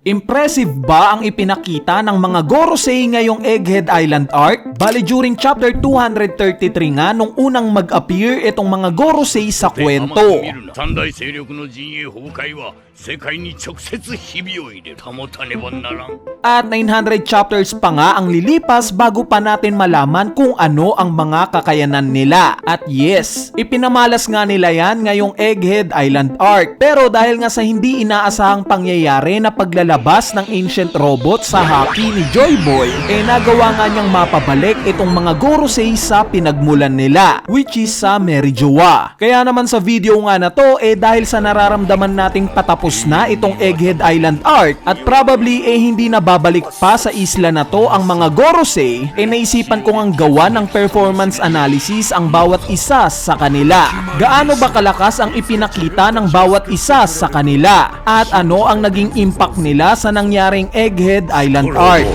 Impressive ba ang ipinakita ng mga Gorosei ngayong Egghead Island arc? Bali during chapter 233 nga nung unang mag-appear itong mga Gorosei sa kwento. At 900 chapters pa nga ang lilipas bago pa natin malaman kung ano ang mga kakayanan nila. At yes, ipinamalas nga nila yan ngayong Egghead Island arc. Pero dahil nga sa hindi inaasahang pangyayari na paglalabas ng ancient robot sa haki ni Joy Boy, nagawa nga niyang mapabalik itong mga Gorosei sa pinagmulan nila, which is sa Merijoa. Kaya naman sa video nga na to, dahil sa nararamdaman nating patapos na itong Egghead Island arc at probably hindi na babalik pa sa isla na to ang mga Gorosei, naisipan kong ang gawa ng performance analysis ang bawat isa sa kanila. Gaano ba kalakas ang ipinakita ng bawat isa sa kanila? At ano ang naging impact nila sa nangyaring Egghead Island arc?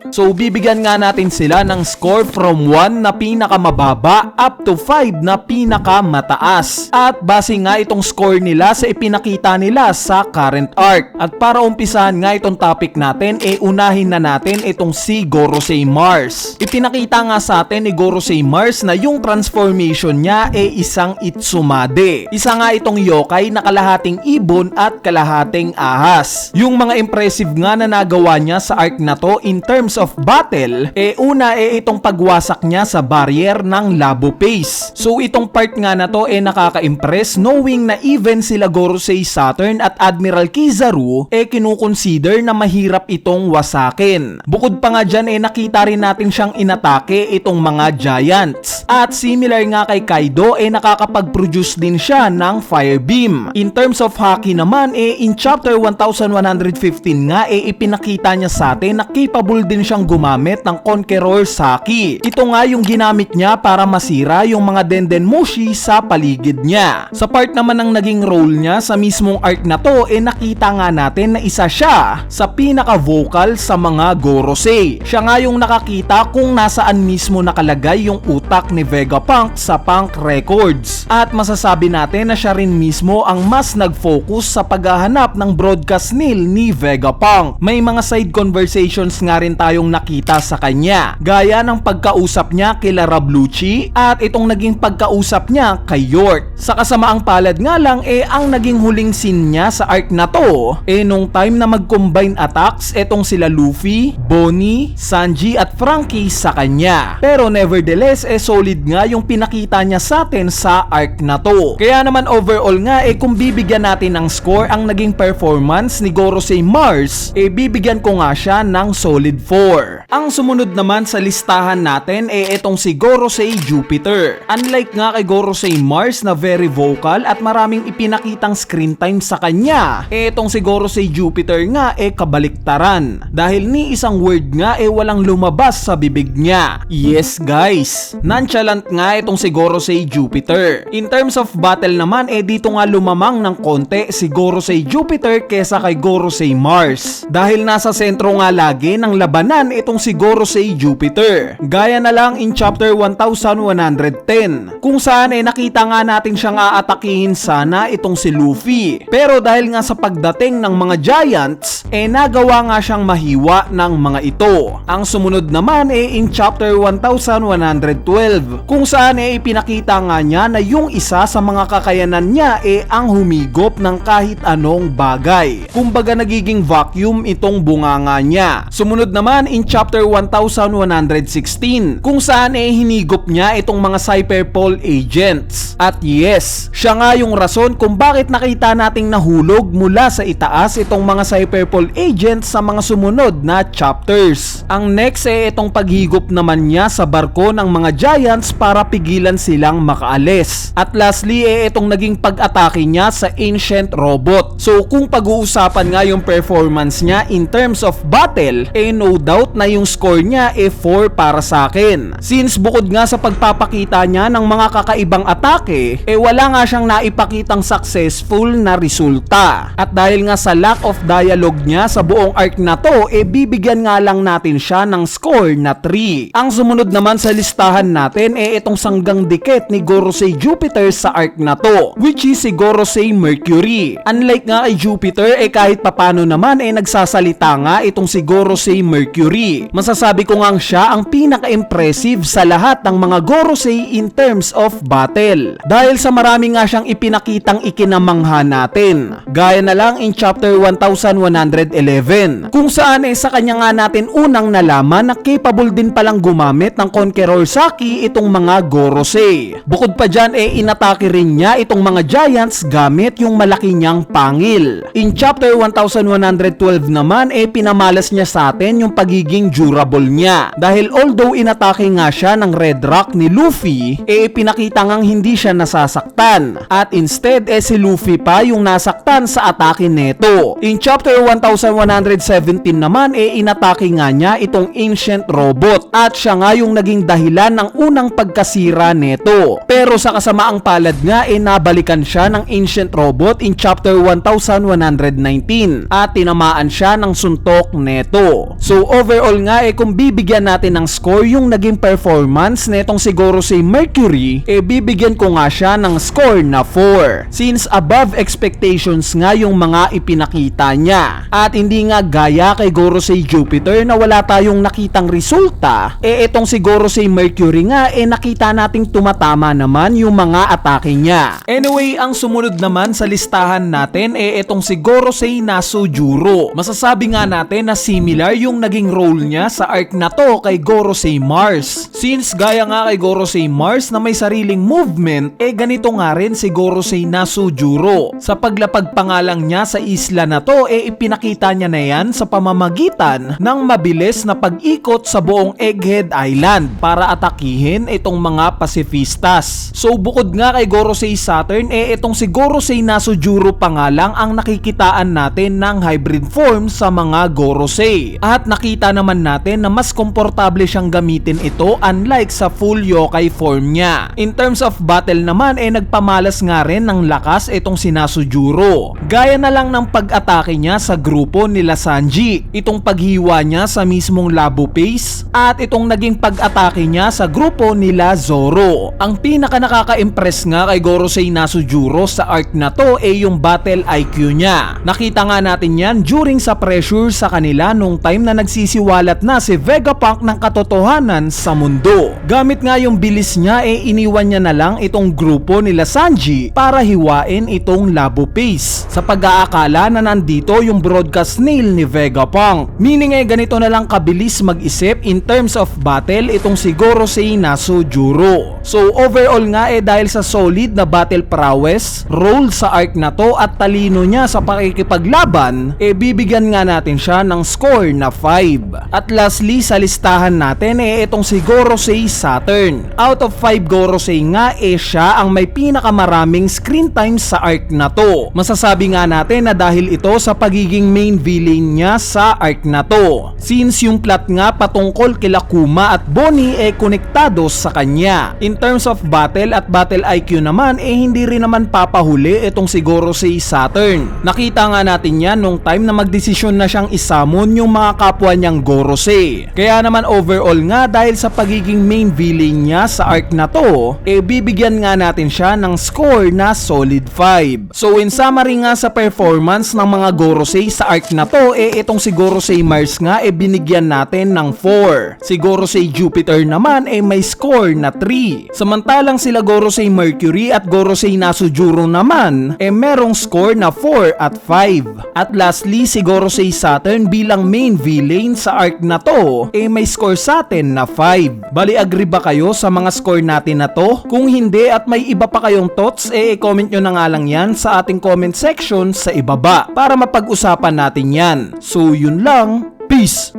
So bibigyan nga natin sila ng score from 1 na pinakamababa up to 5 na pinakamataas. At base nga itong score nila sa ipinakita nila sa current arc. At para umpisahan nga itong topic natin, unahin na natin itong si Gorosei Mars. Ipinakita nga sa atin ni Gorosei Mars na yung transformation niya isang Itsumade. Isa nga itong yokai na kalahating ibon at kalahating ahas. Yung mga impressive nga na nagawa niya sa arc na to in terms of battle, una itong pagwasak niya sa barrier ng Labo Pace. So itong part nga na to nakaka-impress knowing na even sila Gorosei Saturn at Admiral Kizaru kinukonsider na mahirap itong wasakin. Bukod pa nga dyan nakita rin natin siyang inatake itong mga giants. At similar nga kay Kaido nakakapag-produce din siya ng Fire Beam. In terms of haki naman in chapter 1115 nga ipinakita niya sa atin na capable din siyang gumamit ng Conqueror's Haki. Ito nga yung ginamit niya para masira yung mga Dendenmushi sa paligid niya. Sa part naman ng naging role niya sa mismong arc na to, nakita nga natin na isa siya sa pinaka-vocal sa mga Gorosei. Siya nga yung nakakita kung nasaan mismo nakalagay yung utak ni Vegapunk sa Punk Records. At masasabi natin na siya rin mismo ang mas nag-focus sa paghahanap ng broadcast nil ni Vegapunk. May mga side conversations nga rin tayong nakita sa kanya, gaya ng pagkausap niya kila Rablucci at itong naging pagkausap niya kay York. Sa kasamaang palad nga lang ang naging huling scene niya sa arc na to nung time na mag-combine attacks itong sila Luffy, Bonnie, Sanji at Frankie sa kanya. Pero nevertheless solid nga yung pinakita niya sa atin sa arc na to. Kaya naman overall nga kung bibigyan natin ng score ang naging performance ni Gorosei Mars, bibigyan ko nga siya ng solid 4. Ang sumunod naman sa listahan natin itong si Gorosei Jupiter. Unlike nga kay Gorosei Mars na very vocal at maraming ipinakitang screen time sa kanya, itong si Gorosei Jupiter nga kabaliktaran. Dahil ni isang word nga walang lumabas sa bibig niya. Yes guys, nonchalant nga itong si Gorosei Jupiter. In terms of battle naman dito nga lumamang ng konti si Gorosei Jupiter kesa kay Gorosei Mars. Dahil nasa sentro nga lagi ng labanan itong si Gorosei Jupiter. Gaya na lang in chapter 1110 kung saan nakita nga natin siyang aatakihin sana itong si Luffy. Pero dahil nga sa pagdating ng mga giants nagawa nga siyang mahiwa ng mga ito. Ang sumunod naman in chapter 1112 kung saan ipinakita nga niya na yung isa sa mga kakayanan niya ang humigop ng kahit anong bagay. Kumbaga nagiging vacuum itong bunganga niya. Sumunod naman in chapter 1116 kung saan hinigop niya itong mga Cyberpol agents. At yes, siya nga yung rason kung bakit nakita nating nahulog mula sa itaas itong mga Cyberpol agents sa mga sumunod na chapters. Ang next itong paghigop naman niya sa barko ng mga giants para pigilan silang makaalis. At lastly itong naging pag-atake niya sa ancient robot. So kung pag-uusapan nga yung performance niya in terms of battle, no doubt out na yung score niya 4 para sa akin. Since bukod nga sa pagpapakita niya ng mga kakaibang atake, wala nga siyang naipakitang successful na resulta. At dahil nga sa lack of dialogue niya sa buong arc na to, bibigyan nga lang natin siya ng score na 3. Ang sumunod naman sa listahan natin itong sanggang dikit ni Gorosei Jupiter sa arc na to, which is si Gorosei Mercury. Unlike nga kay Jupiter, kahit papano naman nagsasalita nga itong si Gorosei Mercury. Masasabi ko nga siya ang pinaka-impressive sa lahat ng mga Gorosei in terms of battle. Dahil sa marami nga siyang ipinakitang ikinamangha natin. Gaya na lang in chapter 1111, kung saan sa kanya nga natin unang nalaman na capable din palang gumamit ng Conqueror Saki itong mga Gorosei. Bukod pa dyan inatake rin niya itong mga giants gamit yung malaki niyang pangil. In chapter 1112 naman pinamalas niya sa atin yung pagiging durable niya. Dahil although inatake nga siya ng Red Rock ni Luffy, pinakita ngang hindi siya nasasaktan. At instead si Luffy pa yung nasaktan sa atake neto. In chapter 1117 naman inatake nga niya itong ancient robot at siya nga yung naging dahilan ng unang pagkasira neto. Pero sa kasamaang palad nga nabalikan siya ng ancient robot in chapter 1119 at tinamaan siya ng suntok neto. So overall nga kung bibigyan natin ng score yung naging performance netong si Gorosei Mercury, bibigyan ko nga siya ng score na 4. Since above expectations nga yung mga ipinakita niya. At hindi nga gaya kay Gorosei Jupiter na wala tayong nakitang resulta, itong si Gorosei Mercury nga nakita nating tumatama naman yung mga atake niya. Anyway, ang sumunod naman sa listahan natin itong si Gorosei Nasujuro. Masasabi nga natin na similar yung naging role niya sa arc na to kay Gorosei Mars. Since gaya nga kay Gorosei Mars na may sariling movement, ganito nga rin si Gorosei Nasujuro. Sa paglapag pangalang niya sa isla na to, ipinakita niya na yan sa pamamagitan ng mabilis na pag-ikot sa buong Egghead Island para atakihin itong mga pacifistas. So bukod nga kay Gorosei Saturn, itong si Gorosei Nasujuro pa nga lang ang nakikitaan natin ng hybrid form sa mga Gorosei. At nakita naman natin na mas komportable siyang gamitin ito unlike sa full yokai form niya. In terms of battle naman, nagpamalas nga rin ng lakas itong si Nasujuro. Gaya na lang ng pag-atake niya sa grupo nila Sanji, itong paghiwa niya sa mismong Labo Face, at itong naging pag-atake niya sa grupo nila Zoro. Ang pinaka nakaka-impress nga kay Gorosei Nasujuro sa arc na to yung battle IQ niya. Nakita nga natin yan during sa pressure sa kanila nung time na nagsisiwalat na si Vegapunk ng katotohanan sa mundo. Gamit nga yung bilis niya, iniwan niya na lang itong grupo nila Sanji para hiwain itong Labo Face sa pag-aakala na nandito yung broadcast nail ni Vegapunk. Meaning ganito na lang kabilis mag-isip in terms of battle itong si Gorosei Nasujuro. So overall nga dahil sa solid na battle prowess, role sa arc na to at talino niya sa pakikipaglaban, bibigyan nga natin siya ng score na 5. At lastly sa listahan natin itong si Gorosei Saturn. Out of 5 Gorosei nga siya ang may pinakamaraming screen time sa arc na to. Masasabi nga natin na dahil ito sa pagiging main villain niya sa arc na to. Since yung plot nga patungkol kila Kuma at Bonnie konektado sa kanya. In terms of battle at battle IQ naman hindi rin naman papahuli itong si Gorosei Saturn. Nakita nga natin yan nung time na magdesisyon na siyang isamon yung mga kapwa niyang Gorosei. Kaya naman overall nga dahil sa pagiging main villain niya sa arc na to, bibigyan nga natin siya ng score na solid 5. So in summary nga sa performance ng mga Gorosei sa arc na to, itong si Gorosei Mars nga binigyan natin ng 4. Si Gorosei Jupiter naman may score na 3. Samantalang sila Gorosei Mercury at Gorosei Nasujuro naman merong score na 4 at 5. At lastly si Gorosei Saturn bilang main villain sa arc na to may score sa atin na 5. Bali agree ba kayo sa mga score natin na to? Kung hindi at may iba pa kayong thoughts comment nyo na nga lang yan sa ating comment section sa ibaba para mapag-usapan natin yan. So yun lang, peace!